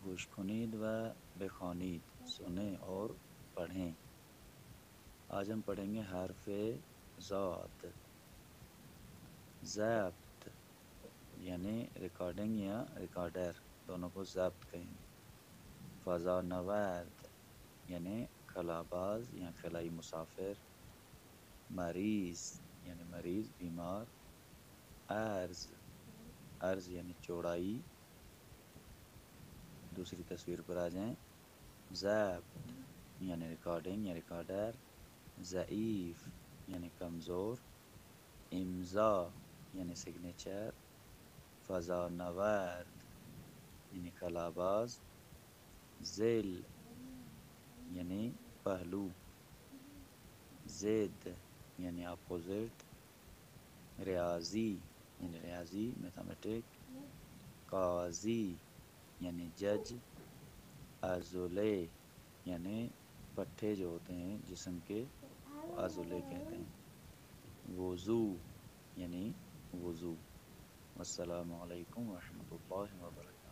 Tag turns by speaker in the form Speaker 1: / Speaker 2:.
Speaker 1: گوش کنید و بخوانید، سنیں اور پڑھیں۔ آج ہم پڑھیں گے حرف ضاد۔ ضبط یعنی ریکارڈنگ یا ریکارڈر، دونوں کو ضبط کہیں گے۔ فضا نورد یعنی خلاباز یا خلائی مسافر۔ مریض یعنی مریض، بیمار۔ عرض، عرض یعنی چوڑائی۔ دوسری تصویر پر آ جائیں۔ ضبط یعنی ریکارڈنگ یا ریکارڈر۔ ضعیف یعنی کمزور۔ امضا یعنی سگنیچر۔ فضا نورد یعنی خلاباز۔ ذیل یعنی پہلو۔ ضد یعنی اپوزٹ۔ ریاضی یعنی ریاضی، میتھمیٹک۔ قاضی یعنی جج۔ عضلے یعنی پٹھے جو ہوتے ہیں جسم کے، عضلے کہتے ہیں۔ وضو یعنی وضو۔ والسلام علیکم ورحمۃ اللہ وبرکاتہ۔